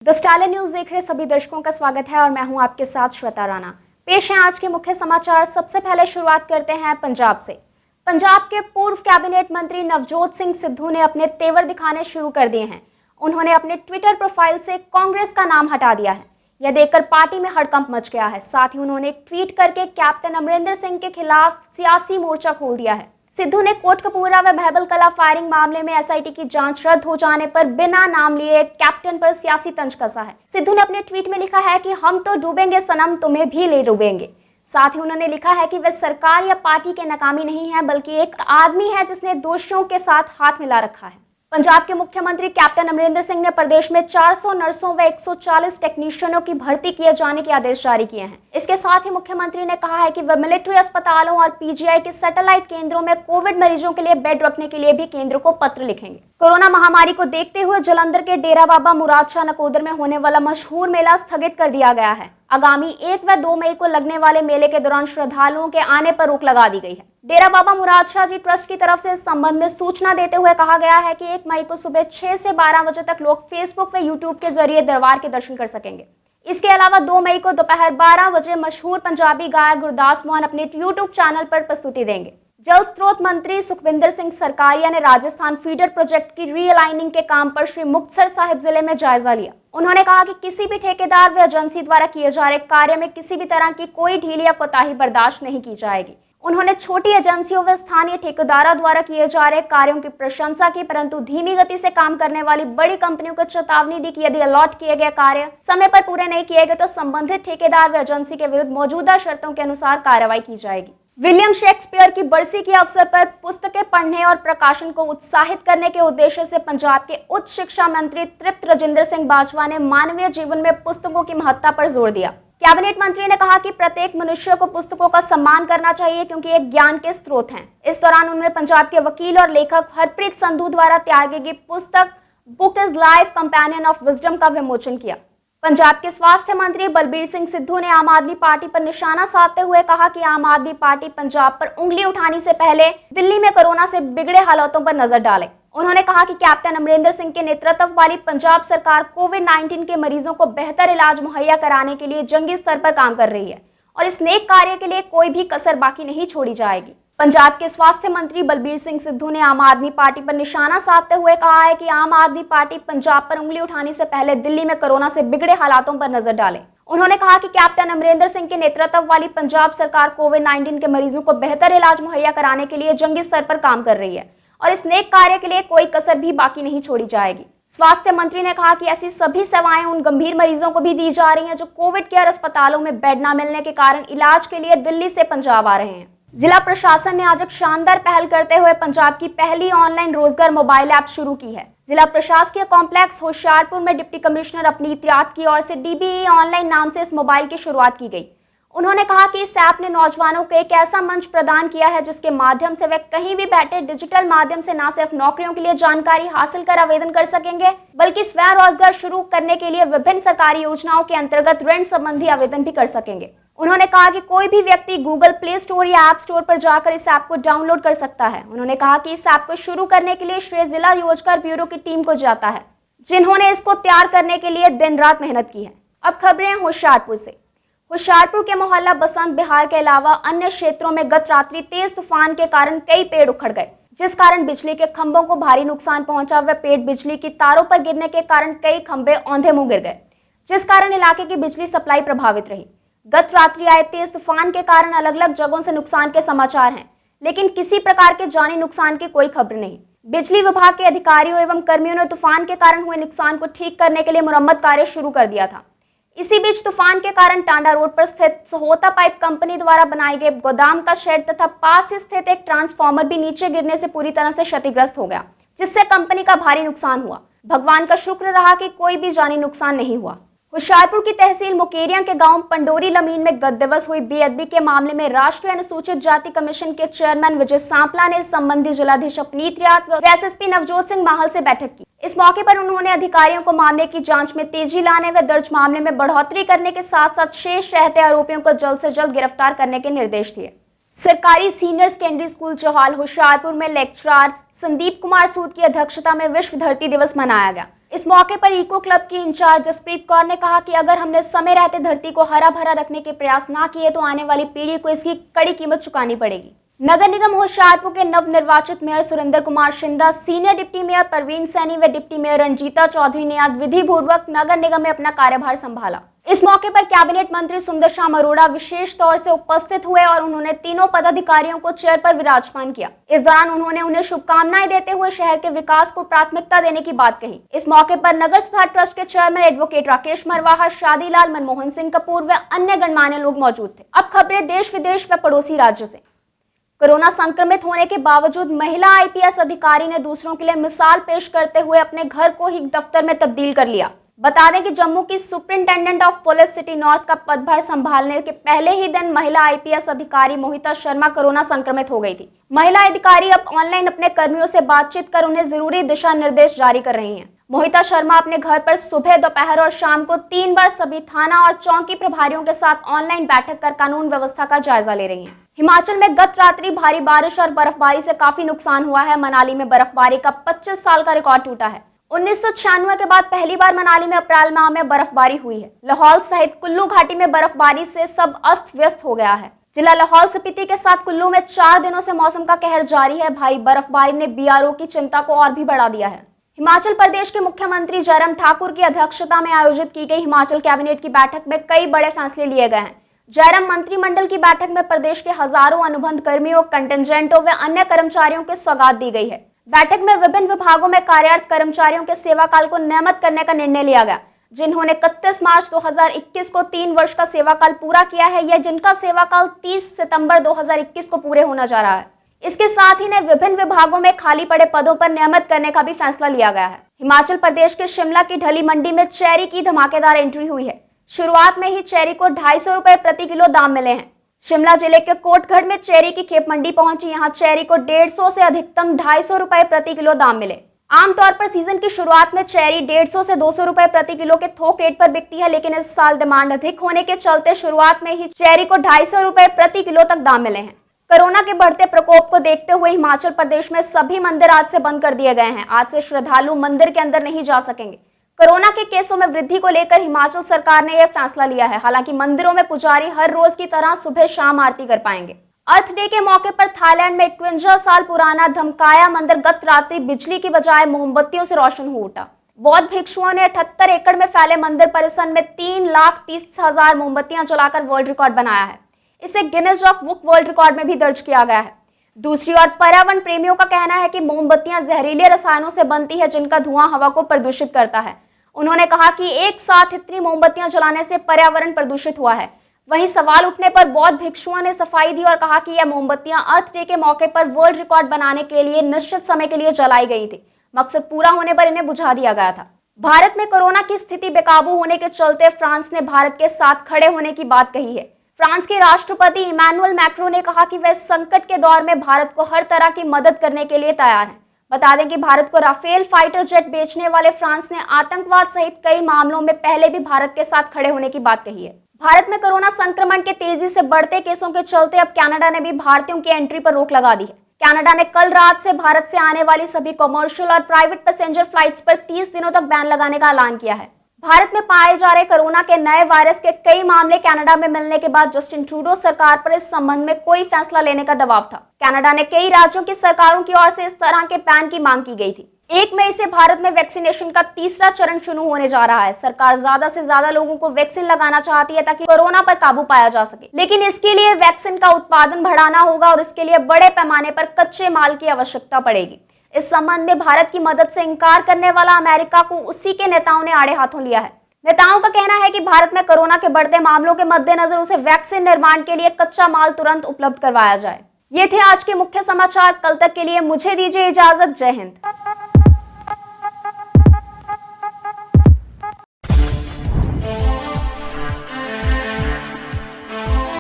The Stalin news देख रहे सभी दर्शकों का स्वागत है और मैं हूं आपके साथ श्वेता राणा। पेश है आज के मुख्य समाचार। सबसे पहले शुरुआत करते हैं पंजाब से। पंजाब के पूर्व कैबिनेट मंत्री नवजोत सिंह सिद्धू ने अपने तेवर दिखाने शुरू कर दिए हैं। उन्होंने अपने ट्विटर प्रोफाइल से कांग्रेस का नाम हटा दिया है। यह देखकर पार्टी में हड़कंप मच गया है। साथ ही उन्होंने एक ट्वीट करके कैप्टन अमरिंदर सिंह के खिलाफ सियासी मोर्चा खोल दिया है। सिद्धू ने कोटकपूरा व बहबल कला फायरिंग मामले में एसआईटी की जांच रद्द हो जाने पर बिना नाम लिए कैप्टन पर सियासी तंज कसा है। सिद्धू ने अपने ट्वीट में लिखा है कि हम तो डूबेंगे सनम, तुम्हें भी ले डूबेंगे। साथ ही उन्होंने लिखा है कि वह सरकार या पार्टी के नाकामी नहीं है, बल्कि एक आदमी है जिसने दोषियों के साथ हाथ मिला रखा है। पंजाब के मुख्यमंत्री कैप्टन अमरिंदर सिंह ने प्रदेश में 400 नर्सों व 140 टेक्नीशियनों की भर्ती किए जाने के आदेश जारी किए हैं। इसके साथ ही मुख्यमंत्री ने कहा है कि वह मिलिट्री अस्पतालों और पीजीआई के सैटेलाइट केंद्रों में कोविड मरीजों के लिए बेड रखने के लिए भी केंद्र को पत्र लिखेंगे। कोरोना महामारी को देखते हुए जालंधर के डेरा बाबा मुराद शाह नकोदर में होने वाला मशहूर मेला स्थगित कर दिया गया है। आगामी 1 व 2 मई को लगने वाले मेले के दौरान श्रद्धालुओं के आने पर रोक लगा दी गई है। डेरा बाबा मुराद शाह जी ट्रस्ट की तरफ से इस संबंध में सूचना देते हुए कहा गया है कि 1 मई को सुबह 6 से 12 बजे तक लोग फेसबुक व यूट्यूब के जरिए दरबार के दर्शन कर सकेंगे। इसके अलावा 2 मई को दोपहर 12 बजे मशहूर पंजाबी गायक गुरदास मान अपने यूट्यूब चैनल पर प्रस्तुति देंगे। जल स्रोत मंत्री सुखविंदर सिंह सरकारिया ने राजस्थान फीडर प्रोजेक्ट की रीअलाइनिंग के काम पर श्री मुक्तसर साहिब जिले में जायजा लिया। उन्होंने कहा कि किसी भी ठेकेदार व एजेंसी द्वारा किए जा रहे कार्य में किसी भी तरह की कोई ढील या कोताही बर्दाश्त नहीं की जाएगी। उन्होंने छोटी एजेंसियों व स्थानीय ठेकेदारों द्वारा किए जा रहे कार्यों की प्रशंसा की, परंतु धीमी गति से काम करने वाली बड़ी कंपनियों को चेतावनी दी कि यदि अलॉट किए गए कार्य समय पर पूरे नहीं किए गए तो संबंधित ठेकेदार व एजेंसी के विरुद्ध मौजूदा शर्तों के अनुसार कार्रवाई की जाएगी। विलियम शेक्सपियर की बरसी के अवसर पर पुस्तकें पढ़ने और प्रकाशन को उत्साहित करने के उद्देश्य से पंजाब के उच्च शिक्षा मंत्री तृप्त राजिंदर सिंह बाजवा ने मानवीय जीवन में पुस्तकों की महत्ता पर जोर दिया। कैबिनेट मंत्री ने कहा कि प्रत्येक मनुष्य को पुस्तकों का सम्मान करना चाहिए क्योंकि एक ज्ञान के स्रोत हैं। इस दौरान उन्होंने पंजाब के वकील और लेखक हरप्रीत संधू द्वारा तैयार की गई पुस्तक book is life companion of wisdom का विमोचन किया। पंजाब के स्वास्थ्य मंत्री बलबीर सिंह सिद्धू ने आम आदमी पार्टी पर निशाना साधते हुए कहा कि आम आदमी पार्टी पंजाब पर उंगली उठाने से पहले दिल्ली में कोरोना से बिगड़े हालातों पर नजर डाले। उन्होंने कहा कि कैप्टन अमरिंदर सिंह के नेतृत्व वाली पंजाब सरकार कोविड-19 के मरीजों को बेहतर इलाज मुहैया कराने के लिए जंगी स्तर पर काम कर रही है और इस नेक कार्य के लिए कोई भी कसर बाकी नहीं छोड़ी जाएगी। पंजाब के स्वास्थ्य मंत्री बलबीर सिंह सिद्धू ने आम आदमी पार्टी पर निशाना साधते हुए कहा है कि आम आदमी पार्टी पंजाब पर उंगली उठाने से पहले दिल्ली में कोरोना से बिगड़े हालातों पर नजर डाले। उन्होंने कहा कि कैप्टन अमरिंदर सिंह के नेतृत्व वाली पंजाब सरकार कोविड-19 के मरीजों को बेहतर इलाज मुहैया कराने के लिए जंगी स्तर पर काम कर रही है और इस नेक कार्य के लिए कोई कसर भी बाकी नहीं छोड़ी जाएगी। स्वास्थ्य मंत्री ने कहा कि ऐसी सभी सेवाएं उन गंभीर मरीजों को भी दी जा रही हैं जो कोविड केयर अस्पतालों में बेड न मिलने के कारण इलाज के लिए दिल्ली से पंजाब आ रहे हैं। जिला प्रशासन ने आज एक शानदार पहल करते हुए पंजाब की पहली ऑनलाइन रोजगार मोबाइल ऐप शुरू की है। जिला प्रशासकीय कॉम्प्लेक्स होशियारपुर में डिप्टी कमिश्नर अपनीत याद की ओर से डीबीई ऑनलाइन नाम से इस मोबाइल की शुरुआत की गई। उन्होंने कहा कि इस ऐप ने नौजवानों को एक ऐसा मंच प्रदान किया है जिसके माध्यम से वे कहीं भी बैठे डिजिटल माध्यम से न सिर्फ नौकरियों के लिए जानकारी हासिल कर आवेदन कर सकेंगे, बल्कि स्वयं रोजगार शुरू करने के लिए विभिन्न सरकारी योजनाओं के अंतर्गत ऋण संबंधी आवेदन भी कर सकेंगे। उन्होंने कहा कि कोई भी व्यक्ति गूगल प्ले स्टोर या ऐप स्टोर पर जाकर इस ऐप को डाउनलोड कर सकता है। उन्होंने कहा कि इस ऐप को शुरू करने के लिए श्रेय जिला रोजगार ब्यूरो की टीम को जाता है, जिन्होंने इसको तैयार करने के लिए दिन रात मेहनत की है। अब खबरें होशियारपुर से। होशियारपुर के मोहल्ला बसंत बिहार के अलावा अन्य क्षेत्रों में गत रात्रि तेज तूफान के कारण कई पेड़ उखड़ गए, जिस कारण बिजली के खंभों को भारी नुकसान पहुंचा। व पेड़ बिजली की तारों पर गिरने के कारण कई खंभे औंधे मुंह गिर गए, जिस कारण इलाके की बिजली सप्लाई प्रभावित रही। गत रात्रि आए तेज तूफान के कारण अलग अलग जगहों से नुकसान के समाचार हैं, लेकिन किसी प्रकार के जानी नुकसान की कोई खबर नहीं। बिजली विभाग के अधिकारियों एवं कर्मियों ने तूफान के कारण हुए नुकसान को ठीक करने के लिए मुरम्मत कार्य शुरू कर दिया था। इसी बीच तूफान के कारण टांडा रोड पर स्थित सहोता पाइप कंपनी द्वारा बनाए गए गोदाम का शेड तथा पास स्थित एक ट्रांसफार्मर भी नीचे गिरने से पूरी तरह से क्षतिग्रस्त हो गया, जिससे कंपनी का भारी नुकसान हुआ। भगवान का शुक्र रहा कि कोई भी जानी नुकसान नहीं हुआ। होशियारपुर की तहसील मुकेरिया के गांव पंडोरी लमीन में गत दिवस हुई बेअदबी के मामले में राष्ट्रीय अनुसूचित जाति कमीशन के चेयरमैन विजय सांपला ने इस संबंधी जिलाधीश अपनीत रियात व एसएसपी नवजोत सिंह माहल से बैठक की। इस मौके पर उन्होंने अधिकारियों को मामले की जांच में तेजी लाने व दर्ज मामले में बढ़ोतरी करने के साथ साथ शेष रहते आरोपियों को जल्द से जल्द गिरफ्तार करने के निर्देश दिए। सरकारी senior secondary school Chauhal Hoshiarpur में लेक्चरर संदीप कुमार सूद की अध्यक्षता में विश्व धरती दिवस मनाया गया। इस मौके पर इको क्लब की इंचार्ज जसप्रीत कौर ने कहा कि अगर हमने समय रहते धरती को हरा भरा रखने के प्रयास ना किए तो आने वाली पीढ़ी को इसकी कड़ी कीमत चुकानी पड़ेगी। नगर निगम होशियारपुर के नवनिर्वाचित mayor Surendra Kumar Shinda, senior deputy mayor Parveen Saini व डिप्टी मेयर रंजीता चौधरी ने आज विधि पूर्वक नगर निगम में अपना कार्यभार संभाला। इस मौके पर कैबिनेट मंत्री सुंदर श्याम अरोड़ा विशेष तौर से उपस्थित हुए और उन्होंने तीनों पदाधिकारियों को चेयर पर विराजमान किया। इस दौरान उन्होंने उन्हें शुभकामनाएं देते हुए शहर के विकास को प्राथमिकता देने की बात कही। इस मौके पर नगर सुधार ट्रस्ट के चेयरमैन एडवोकेट राकेश मरवाहा, शादीलाल, मनमोहन सिंह कपूर व अन्य गणमान्य लोग मौजूद थे। अब खबरें देश विदेश व पड़ोसी राज्यों से। कोरोना संक्रमित होने के बावजूद महिला आईपीएस अधिकारी ने दूसरों के लिए मिसाल पेश करते हुए अपने घर को ही दफ्तर में तब्दील कर लिया। बता दें कि जम्मू की superintendent of police city north का पदभार संभालने के पहले ही दिन महिला आईपीएस अधिकारी मोहिता शर्मा कोरोना संक्रमित हो गई थी। महिला अधिकारी अब ऑनलाइन अपने कर्मियों से बातचीत कर उन्हें जरूरी दिशा निर्देश जारी कर रही हैं। मोहिता शर्मा अपने घर पर सुबह, दोपहर और शाम को 3 बार सभी थाना और चौकी प्रभारियों के साथ ऑनलाइन बैठक कर कानून व्यवस्था का जायजा ले रही हैं। हिमाचल में गत रात्रि भारी बारिश और बर्फबारी से काफी नुकसान हुआ है। मनाली में बर्फबारी का 25 साल का रिकॉर्ड टूटा है। 1996 के बाद पहली बार मनाली में अप्रैल माह में बर्फबारी हुई है। लाहौल सहित कुल्लू घाटी में बर्फबारी से सब अस्त व्यस्त हो गया है। जिला लाहौल स्पीति के साथ कुल्लू में 4 दिनों से मौसम का कहर जारी है। भारी बर्फबारी ने बीआरओ की चिंता को और भी बढ़ा दिया है। हिमाचल प्रदेश के मुख्यमंत्री जयराम ठाकुर की अध्यक्षता में आयोजित की गई हिमाचल कैबिनेट की बैठक में कई बड़े फैसले लिए गए हैं। जयराम मंत्रिमंडल की बैठक में प्रदेश के हजारों अनुबंध कर्मियों, कंटिजेंटों व अन्य कर्मचारियों को सौगात दी गई है। बैठक में विभिन्न विभागों में कार्यरत कर्मचारियों के सेवा काल को नियमित करने का निर्णय लिया गया। जिन्होंने 31 मार्च 2021 को 3 वर्ष का सेवा काल पूरा किया है या जिनका सेवा काल 30 सितंबर 2021 को पूरे होना जा रहा है। इसके साथ ही ने विभिन्न विभागों में खाली पड़े पदों पर नियमित करने का भी फैसला लिया गया है। हिमाचल प्रदेश के शिमला की ढली मंडी में चेरी की धमाकेदार एंट्री हुई है। शुरुआत में ही चेरी को 250 रुपए प्रति किलो दाम मिले हैं। शिमला जिले के कोटगढ़ में चेरी की खेप मंडी पहुंची। यहां चेरी को 150 से अधिकतम 250 रुपए प्रति किलो दाम मिले। आमतौर पर सीजन की शुरुआत में चेरी 150 से 200 रुपए प्रति किलो के थोक रेट पर बिकती है, लेकिन इस साल डिमांड अधिक होने के चलते शुरुआत में ही चेरी को 250 रुपए प्रति किलो तक दाम मिले हैं। कोरोना के बढ़ते प्रकोप को देखते हुए हिमाचल प्रदेश में सभी मंदिर आज से बंद कर दिए गए हैं। आज से श्रद्धालु मंदिर के अंदर नहीं जा सकेंगे। कोरोना के केसों में वृद्धि को लेकर हिमाचल सरकार ने यह फैसला लिया है। हालांकि मंदिरों में पुजारी हर रोज की तरह सुबह शाम आरती कर पाएंगे। अर्थ डे के मौके पर थाईलैंड में 51 साल पुराना धमकाया मंदिर गत रात्रि बिजली की बजाय मोमबत्तियों से रोशन हो उठा। बौद्ध भिक्षुओं ने 78 एकड़ में फैले मंदिर परिसर में 3,30,000 मोमबत्तियां जलाकर वर्ल्ड रिकॉर्ड बनाया है। इसे Guinness of book world record में भी दर्ज किया गया है। दूसरी ओर पर्यावरण प्रेमियों का कहना है कि मोमबत्तियां जहरीले रसायनों से बनती है, जिनका धुआं हवा को प्रदूषित करता है। उन्होंने कहा कि एक साथ इतनी मोमबत्तियां जलाने से पर्यावरण प्रदूषित हुआ है। वहीं सवाल उठने पर बौद्ध भिक्षुओं ने सफाई दी और कहा कि यह मोमबत्तियां अर्थ डे के मौके पर वर्ल्ड रिकॉर्ड बनाने के लिए निश्चित समय के लिए जलाई गई थी। मकसद पूरा होने पर इन्हें बुझा दिया गया था। भारत में कोरोना की स्थिति बेकाबू होने के चलते फ्रांस ने भारत के साथ खड़े होने की बात कही है। फ्रांस के राष्ट्रपति इमैनुअल मैक्रों ने कहा कि वह संकट के दौर में भारत को हर तरह की मदद करने के लिए तैयार है। बता दें कि भारत को राफेल फाइटर जेट बेचने वाले फ्रांस ने आतंकवाद सहित कई मामलों में पहले भी भारत के साथ खड़े होने की बात कही है। भारत में कोरोना संक्रमण के तेजी से बढ़ते केसों के चलते अब कनाडा ने भी भारतीयों की एंट्री पर रोक लगा दी है। कनाडा ने कल रात से भारत से आने वाली सभी कमर्शियल और प्राइवेट पैसेंजर फ्लाइट्स पर 30 दिनों तक बैन लगाने का ऐलान किया है। भारत में पाए जा रहे कोरोना के नए वायरस के कई मामले कनाडा में मिलने के बाद जस्टिन ट्रूडो सरकार पर इस संबंध में कोई फैसला लेने का दबाव था। कनाडा ने कई राज्यों की सरकारों की ओर से इस तरह के बैन की मांग की गई थी। 1 मई से भारत में वैक्सीनेशन का तीसरा चरण शुरू होने जा रहा है। सरकार ज्यादा से ज्यादा लोगों को वैक्सीन लगाना चाहती है ताकि कोरोना पर काबू पाया जा सके, लेकिन इसके लिए वैक्सीन का उत्पादन बढ़ाना होगा और इसके लिए बड़े पैमाने पर कच्चे माल की आवश्यकता पड़ेगी। इस संबंध में भारत की मदद से इनकार करने वाला अमेरिका को उसी के नेताओं ने आड़े हाथों लिया है। नेताओं का कहना है कि भारत में कोरोना के बढ़ते मामलों के मद्देनजर उसे वैक्सीन निर्माण के लिए कच्चा माल तुरंत उपलब्ध करवाया जाए। ये थे आज के मुख्य समाचार। कल तक के लिए मुझे दीजिए इजाजत। जय हिंद।